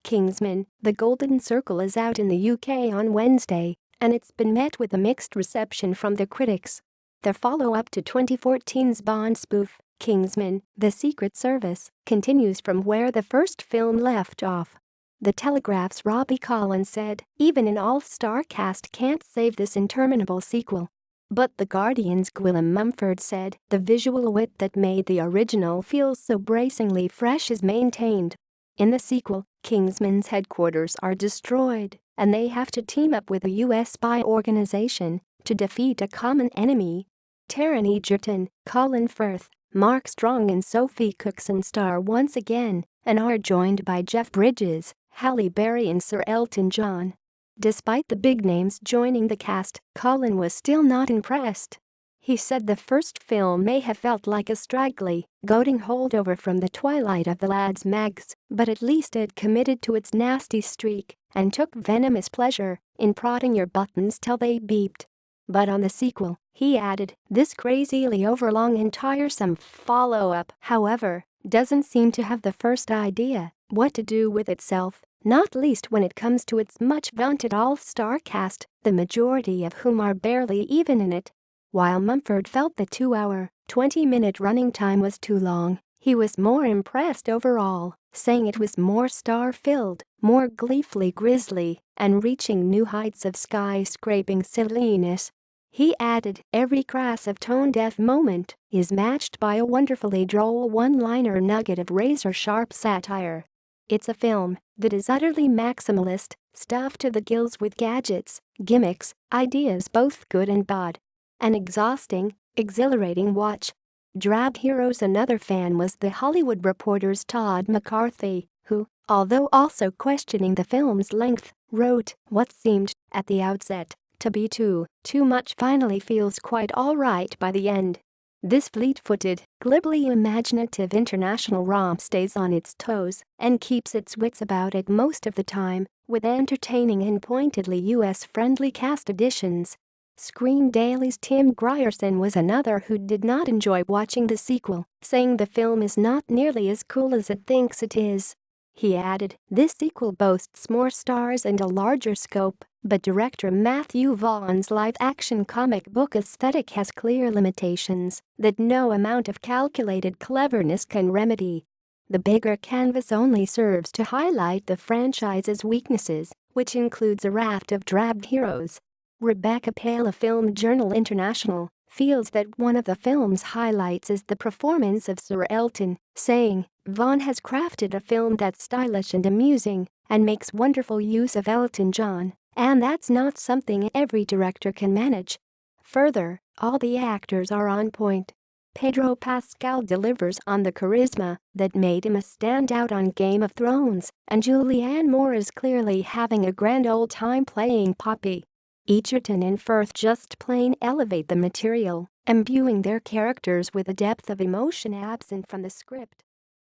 Kingsman: The Golden Circle is out in the UK on Wednesday, and it's been met with a mixed reception from the critics. The follow-up to 2014's Bond spoof, Kingsman: The Secret Service, continues from where the first film left off. The Telegraph's Robbie Collins said, "Even an all-star cast can't save this interminable sequel." But The Guardian's Gwilym Mumford said, "The visual wit that made the original feel so bracingly fresh is maintained." In the sequel, Kingsman's headquarters are destroyed, and they have to team up with a US spy organization to defeat a common enemy. Taron Egerton, Colin Firth, Mark Strong and Sophie Cookson star once again and are joined by Jeff Bridges, Halle Berry and Sir Elton John. Despite the big names joining the cast, Colin was still not impressed. He said the first film may have felt like a straggly, goading holdover from the twilight of the lads' mags, but at least it committed to its nasty streak and took venomous pleasure in prodding your buttons till they beeped. But on the sequel, he added, this crazily overlong and tiresome follow-up, however, doesn't seem to have the first idea what to do with itself, not least when it comes to its much-vaunted all-star cast, the majority of whom are barely even in it. While Mumford felt the 2-hour, 20-minute running time was too long, he was more impressed overall, saying it was more star-filled, more gleefully grisly, and reaching new heights of skyscraping silliness. He added, every crass of tone-deaf moment is matched by a wonderfully droll one-liner nugget of razor-sharp satire. It's a film that is utterly maximalist, stuffed to the gills with gadgets, gimmicks, ideas both good and bad. An exhausting, exhilarating watch. Drab Heroes. Another fan was The Hollywood Reporter's Todd McCarthy, who, although also questioning the film's length, wrote, "What seemed, at the outset, to be too much finally feels quite alright by the end." This fleet-footed, glibly imaginative international romp stays on its toes and keeps its wits about it most of the time, with entertaining and pointedly US-friendly cast additions. Screen Daily's Tim Grierson was another who did not enjoy watching the sequel, saying the film is not nearly as cool as it thinks it is. He added, this sequel boasts more stars and a larger scope, but director Matthew Vaughn's live-action comic book aesthetic has clear limitations that no amount of calculated cleverness can remedy. The bigger canvas only serves to highlight the franchise's weaknesses, which includes a raft of drab heroes. Rebecca Pale of Film Journal International feels that one of the film's highlights is the performance of Sir Elton, saying, Vaughn has crafted a film that's stylish and amusing and makes wonderful use of Elton John, and that's not something every director can manage. Further, all the actors are on point. Pedro Pascal delivers on the charisma that made him a standout on Game of Thrones, and Julianne Moore is clearly having a grand old time playing Poppy. Egerton and Firth just plain elevate the material, imbuing their characters with a depth of emotion absent from the script.